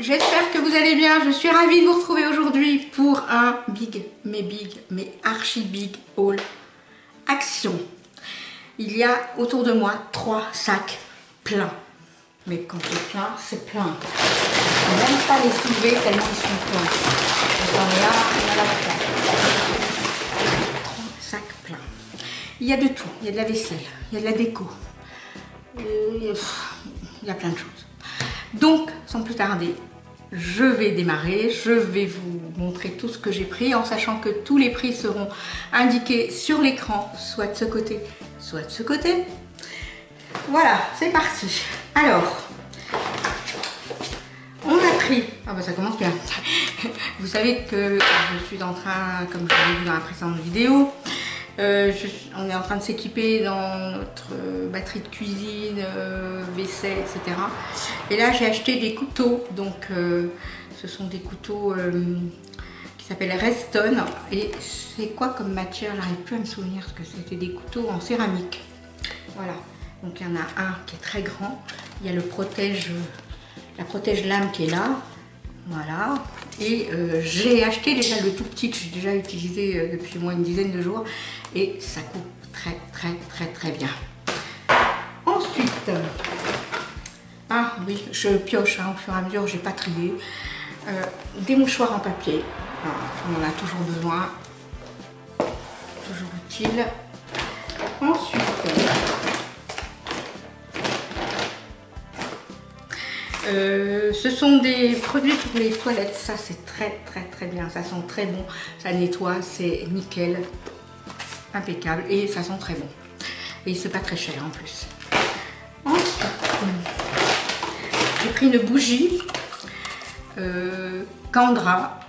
j'espère que vous allez bien. Je suis ravie de vous retrouver aujourd'hui pour un big, mais archi big haul action. Il y a autour de moi 3 sacs pleins. Mais quand c'est plein, c'est plein. Je ne peux même pas les soulever tellement ils sont pleins. J'en ai un, il y en a 3. 3 sacs pleins. Il y a de tout. Il y a de la vaisselle, il y a de la déco. Il y a plein de choses. Donc, sans plus tarder, je vais démarrer. Je vais vous montrer tout ce que j'ai pris en sachant que tous les prix seront indiqués sur l'écran, soit de ce côté, soit de ce côté. Voilà, c'est parti. Alors, on a pris... Ah bah ça commence bien. Vous savez que je suis en train, comme je l'ai vu dans la précédente vidéo, on est en train de s'équiper dans notre batterie de cuisine, vaisselle, etc. Et là, j'ai acheté des couteaux. Donc, ce sont des couteaux qui s'appellent Reston. Et c'est quoi comme matière? J'arrive plus à me souvenir parce que c'était des couteaux en céramique. Voilà. Donc, il y en a un qui est très grand. Il y a le la protège-lame qui est là. Voilà, et j'ai acheté déjà le tout petit que j'ai déjà utilisé depuis au moins une dizaine de jours et ça coupe très bien. Ensuite, ah oui, je pioche au fur et à mesure, j'ai pas trié. Des mouchoirs en papier, voilà, on en a toujours besoin, toujours utile. Ensuite, ce sont des produits pour les toilettes, ça c'est très bien, ça sent très bon, ça nettoie, c'est nickel, impeccable et ça sent très bon. Et c'est pas très cher en plus. Ensuite, j'ai pris une bougie Candra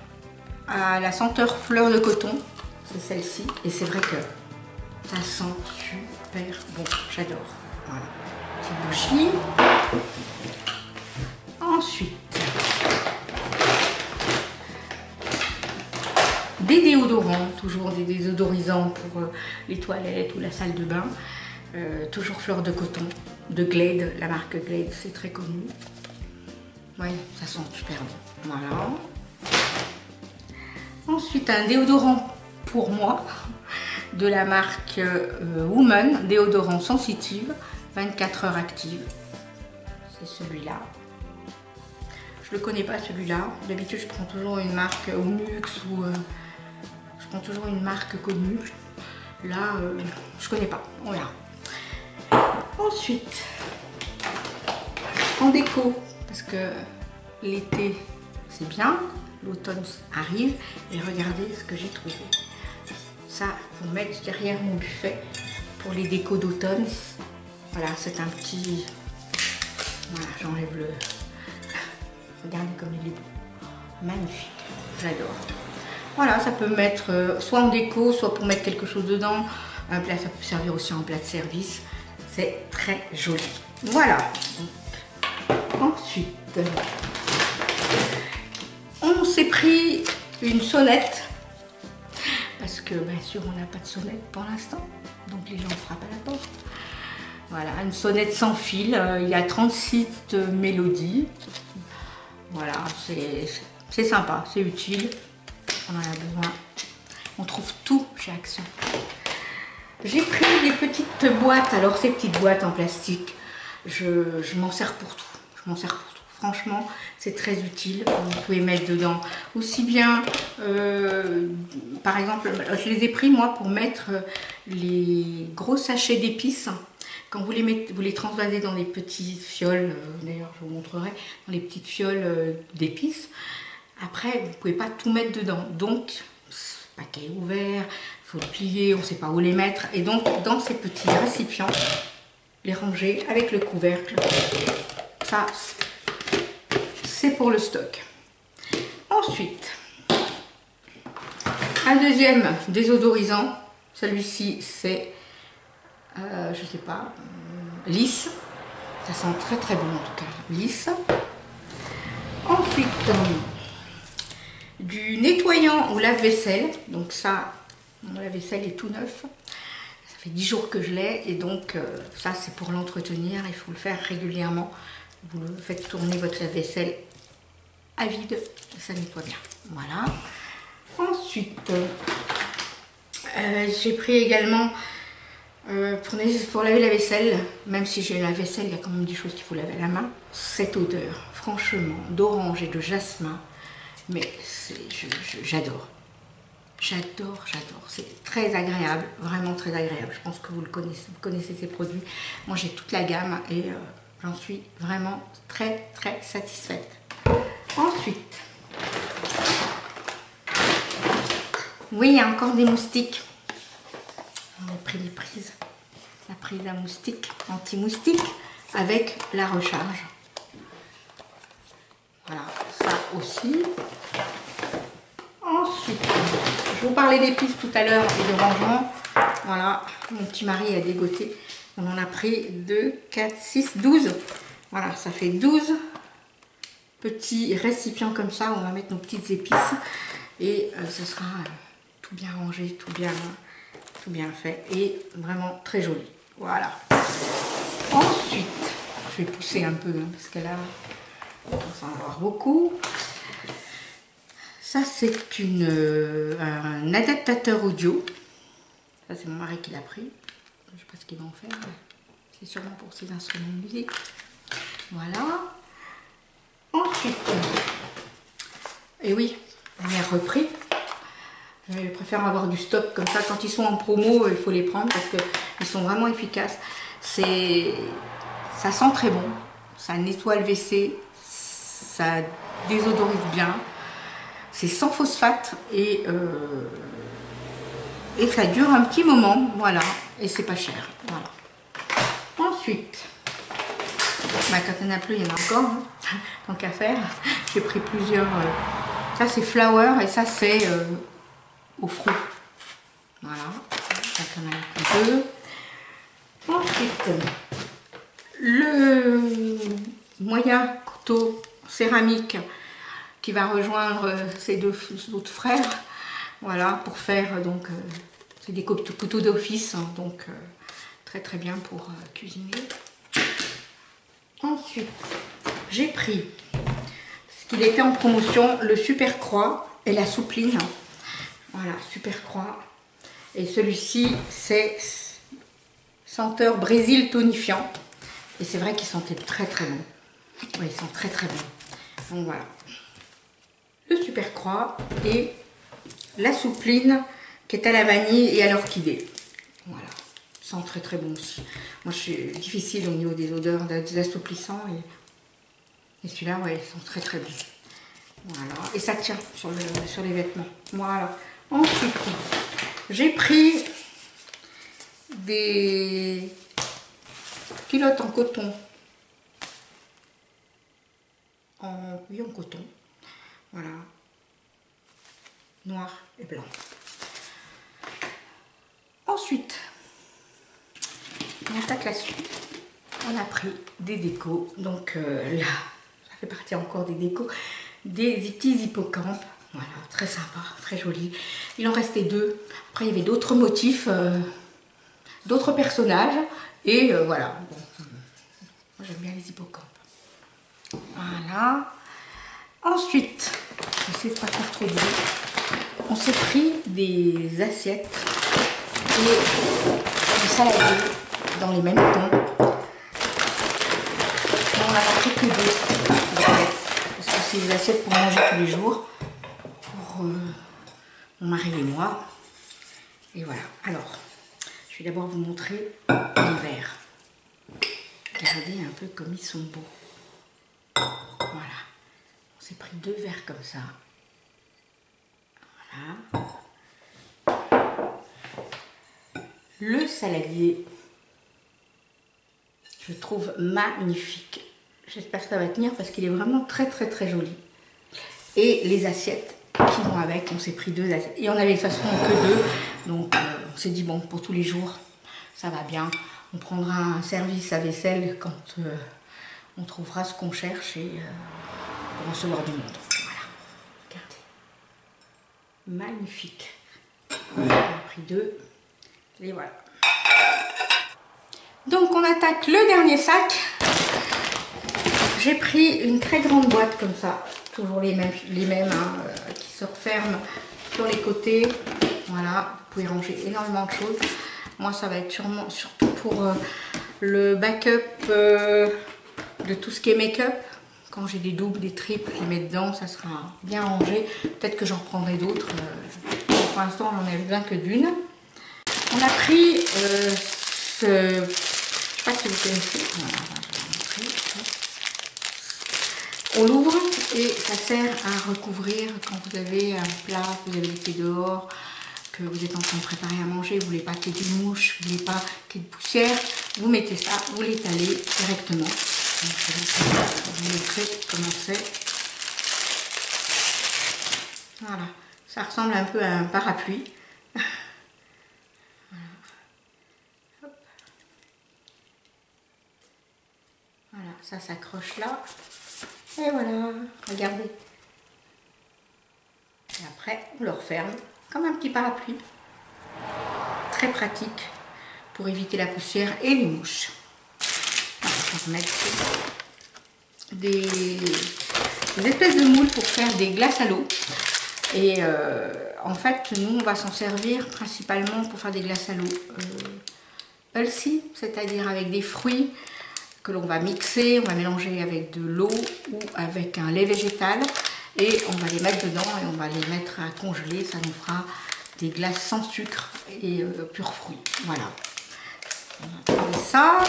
à la senteur fleur de coton, c'est celle-ci, et c'est vrai que ça sent super bon, j'adore. Voilà, petite bougie. Ensuite, des déodorants, toujours des déodorisants pour les toilettes ou la salle de bain. Toujours fleur de coton, de Glade, la marque Glade, c'est très connu. Oui, ça sent super bon. Voilà. Ensuite, un déodorant pour moi, de la marque Woman, déodorant sensitive, 24 heures active. C'est celui-là. Je le connais pas celui-là. D'habitude, je prends toujours une marque Omux ou je prends toujours une marque connue. Là, je connais pas. On verra. Ensuite, en déco, parce que l'été c'est bien, l'automne arrive et regardez ce que j'ai trouvé. Ça, pour mettre derrière mon buffet pour les décos d'automne. Voilà, c'est un petit. Voilà, j'enlève le. Regardez comme il est beau. Magnifique. J'adore. Voilà, ça peut mettre soit en déco, soit pour mettre quelque chose dedans. Un plat, ça peut servir aussi en plat de service. C'est très joli. Voilà. Ensuite, on s'est pris une sonnette. Parce que, bien sûr, on n'a pas de sonnette pour l'instant. Donc, les gens frappent à la porte. Voilà, une sonnette sans fil. Il y a 36 mélodies. Voilà, c'est sympa, c'est utile, on en a besoin. On trouve tout chez Action. J'ai pris des petites boîtes, alors ces petites boîtes en plastique, je m'en sers pour tout. Je m'en sers pour tout. Franchement, c'est très utile. Vous pouvez mettre dedans aussi bien, par exemple, je les ai pris moi pour mettre les gros sachets d'épices. Quand vous les transvasez dans les petites fioles, d'ailleurs je vous montrerai, dans les petites fioles d'épices, après vous ne pouvez pas tout mettre dedans. Donc, paquet est ouvert, il faut le plier, on ne sait pas où les mettre. Et donc, dans ces petits récipients, les ranger avec le couvercle. Ça, c'est pour le stock. Ensuite, un deuxième désodorisant. Celui-ci, c'est... je sais pas, lisse, ça sent très bon en tout cas, lisse. Ensuite, du nettoyant au lave-vaisselle, donc ça, mon lave-vaisselle est tout neuf, ça fait 10 jours que je l'ai et donc ça c'est pour l'entretenir, il faut le faire régulièrement. Vous le faites tourner votre lave-vaisselle à vide, ça nettoie bien. Voilà. Ensuite, j'ai pris également pour laver la vaisselle, même si j'ai la vaisselle, il y a quand même des choses qu'il faut laver à la main. Cette odeur, franchement, d'orange et de jasmin, mais j'adore. J'adore. C'est très agréable, vraiment très agréable. Je pense que vous connaissez ces produits. Moi, j'ai toute la gamme et j'en suis vraiment très satisfaite. Ensuite, oui, il y a encore des moustiques. On a pris les prises. La prise à moustique, anti-moustique, avec la recharge. Voilà, ça aussi. Ensuite, je vous parlais d'épices tout à l'heure et de rangement. Voilà, mon petit mari a dégoté. On en a pris 2, 4, 6, 12. Voilà, ça fait 12 petits récipients comme ça. On va mettre nos petites épices. Et ça sera tout bien rangé, tout bien fait. Et vraiment très joli. Voilà. Ensuite, je vais pousser un peu, hein, parce que là, on va en avoir beaucoup. Ça, c'est un adaptateur audio. Ça, c'est mon mari qui l'a pris. Je ne sais pas ce qu'il va en faire. C'est sûrement pour ses instruments de musique. Voilà. Ensuite, et oui, on les a repris. Je préfère avoir du stock comme ça. Quand ils sont en promo, il faut les prendre parce qu'ils sont vraiment efficaces. Ça sent très bon. Ça nettoie le WC. Ça désodorise bien. C'est sans phosphate et ça dure un petit moment, voilà, et c'est pas cher, voilà. Ensuite, bah, quand il n'y en a plus, il y en a encore, hein, tant qu'à faire. J'ai pris plusieurs, ça c'est flower et ça c'est aux fruits, voilà, ça en a deux. Ensuite, le moyen couteau céramique qui va rejoindre ses deux autres frères, voilà, pour faire donc c'est des couteaux d'office, hein, donc très bien pour cuisiner. Ensuite, j'ai pris, parce qu'il était en promotion, le Super Croix et la soupline, voilà, Super Croix, et celui-ci c'est senteur Brésil tonifiant, et c'est vrai qu'il sentait très bon, ouais, il sent très bon, donc voilà. Le Super Croix et la soupline qui est à la vanille et à l'orchidée. Voilà, sent très bon aussi. Moi je suis difficile au niveau des odeurs, des assouplissants et celui-là, ouais, il sent très bon. Voilà, et ça tient sur les vêtements. Voilà. Ensuite, j'ai pris des culottes en coton. Oui, en coton. Voilà, noir et blanc. Ensuite, on attaque la suite. On a pris des décos. Donc là, ça fait partie encore des décos. Des petits hippocampes. Voilà, très sympa, très joli. Il en restait deux. Après, il y avait d'autres motifs, d'autres personnages. Et voilà. Bon, moi, j'aime bien les hippocampes. Voilà. Ensuite, j'essaie de pas faire trop de bruit. On s'est pris des assiettes et des saladiers dans les mêmes tons. On n'a pris que deux, parce que c'est des assiettes pour manger tous les jours, pour mon mari et moi. Et voilà. Alors, je vais d'abord vous montrer les verres. Regardez un peu comme ils sont beaux. Voilà. On s'est pris deux verres comme ça. Voilà. Le saladier, je trouve magnifique. J'espère que ça va tenir parce qu'il est vraiment très joli. Et les assiettes qui vont avec, on s'est pris deux assiettes. Et on avait de toute façon que deux. Donc on s'est dit bon, pour tous les jours, ça va bien. On prendra un service à vaisselle quand on trouvera ce qu'on cherche et pour recevoir du monde. Voilà, regardez. Magnifique. On a pris deux. Et voilà. Donc on attaque le dernier sac. J'ai pris une très grande boîte comme ça. toujours les mêmes hein, qui se referment sur les côtés. Voilà, vous pouvez ranger énormément de choses. Moi, ça va être surtout pour le backup de tout ce qui est make-up. Quand j'ai des doubles, des triples, je les mets dedans, ça sera bien rangé. Peut-être que j'en reprendrai d'autres. Pour l'instant, j'en ai besoin que d'une. On a pris je ne sais pas si vous connaissez. Voilà, je vais vous montrer. On l'ouvre et ça sert à recouvrir quand vous avez un plat que vous avez laissé dehors, que vous êtes en train de préparer à manger, vous ne voulez pas qu'il y ait de mouches, vous ne voulez pas qu'il y ait de poussière, vous mettez ça, vous l'étalez directement. Donc, je vais vous montrer comment c'est. Voilà, ça ressemble un peu à un parapluie. Voilà. Hop. Voilà, ça s'accroche là. Et voilà, regardez. Et après, on le referme comme un petit parapluie. Très pratique pour éviter la poussière et les mouches. Voilà, on va mettre des espèces de moules pour faire des glaces à l'eau. Et en fait, nous, on va s'en servir principalement pour faire des glaces à l'eau healthy, c'est-à-dire avec des fruits que l'on va mixer, on va mélanger avec de l'eau ou avec un lait végétal et on va les mettre dedans et on va les mettre à congeler. Ça nous fera des glaces sans sucre et purs fruits. Voilà. On va faire ça.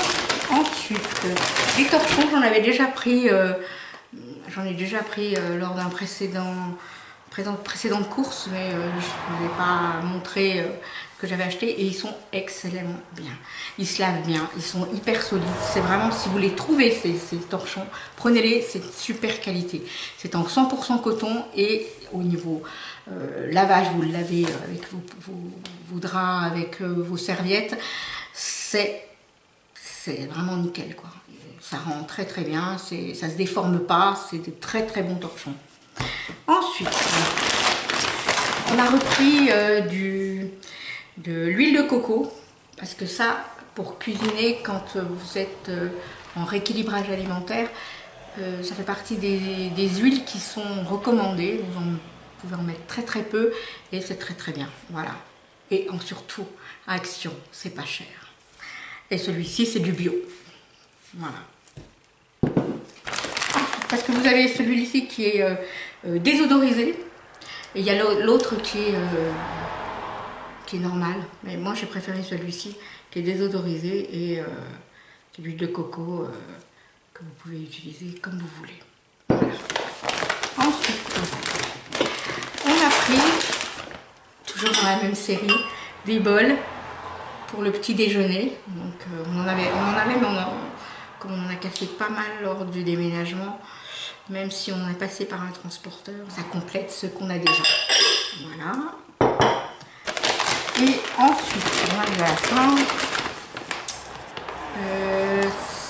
Ensuite, les torchons, j'en ai déjà pris lors d'un précédente course, mais je ne vous ai pas montré que j'avais acheté et ils sont excellemment bien. Ils se lavent bien, ils sont hyper solides. C'est vraiment, si vous les trouvez ces torchons, prenez-les, c'est de super qualité. C'est en 100% coton et au niveau lavage, vous le lavez avec vos draps, avec vos serviettes. C'est vraiment nickel quoi. Ça rend très très bien, ça se déforme pas, c'est des très très bons torchons. Ensuite, on a repris de l'huile de coco, parce que ça, pour cuisiner, quand vous êtes en rééquilibrage alimentaire, ça fait partie des huiles qui sont recommandées. Vous pouvez en mettre très très peu et c'est très très bien. Voilà. Et surtout, à Action, c'est pas cher. Et celui-ci, c'est du bio. Voilà. Parce que vous avez celui-ci qui est désodorisé et il y a l'autre qui est normal. Mais moi, j'ai préféré celui-ci qui est désodorisé et qui est l'huile de coco que vous pouvez utiliser comme vous voulez. Voilà. Ensuite, on a pris, toujours dans la même série, des bols pour le petit déjeuner. Donc, on en avait, mais comme on en a cassé pas mal lors du déménagement, même si on est passé par un transporteur, ça complète ce qu'on a déjà. Voilà. Et ensuite, on arrive à la fin.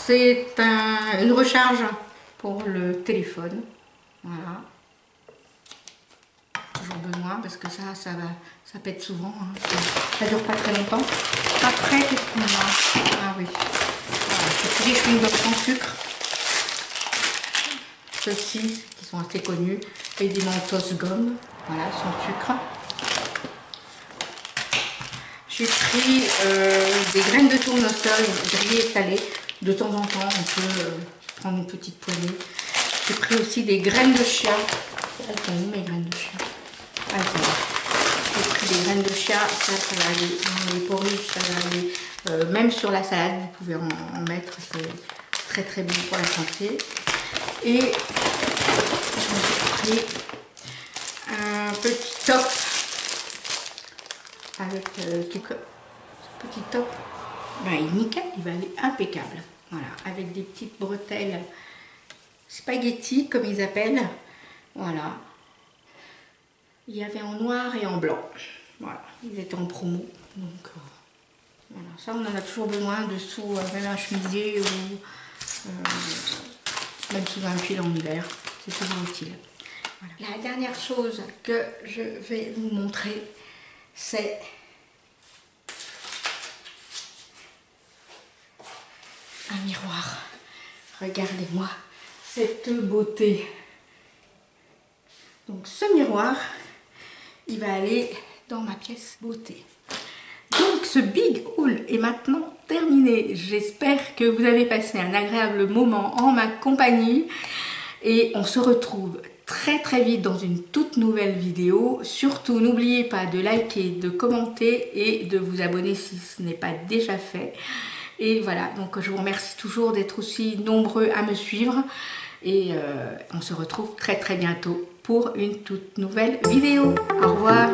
C'est une recharge pour le téléphone. Voilà. Toujours besoin parce que ça pète souvent. Hein. Ça dure pas très longtemps. Après, qu'est-ce qu'on a? Ah oui. Voilà, des chewing-gums sans sucre. Ceux-ci qui sont assez connus. Et des Mentos gomme. Voilà, sans sucre. J'ai pris des graines de tournesol grillées et salées. De temps en temps, on peut prendre une petite poignée. J'ai pris aussi des graines de chia. Elles sont où mes graines de chia? Ah, j'ai pris des graines de chia. Ça va aller dans les porridge, ça va aller même sur la salade. Vous pouvez en mettre. C'est très très bon pour la santé. Et j'ai pris un petit top avec ce petit top. Ben, il est nickel, il va aller impeccable. Voilà, avec des petites bretelles spaghetti, comme ils appellent. Voilà. Il y avait en noir et en blanc. Voilà, ils étaient en promo. Donc, voilà. Ça, on en a toujours besoin dessous, même un chemisier ou même sous un pull en hiver. C'est toujours utile. Voilà. La dernière chose que je vais vous montrer, c'est un miroir. Regardez-moi cette beauté. Donc ce miroir, il va aller dans ma pièce beauté. Donc ce big haul est maintenant terminé. J'espère que vous avez passé un agréable moment en ma compagnie. Et on se retrouve très vite dans une toute nouvelle vidéo. Surtout n'oubliez pas de liker, de commenter et de vous abonner si ce n'est pas déjà fait. Et voilà, donc je vous remercie toujours d'être aussi nombreux à me suivre. Et on se retrouve très bientôt pour une toute nouvelle vidéo. Au revoir.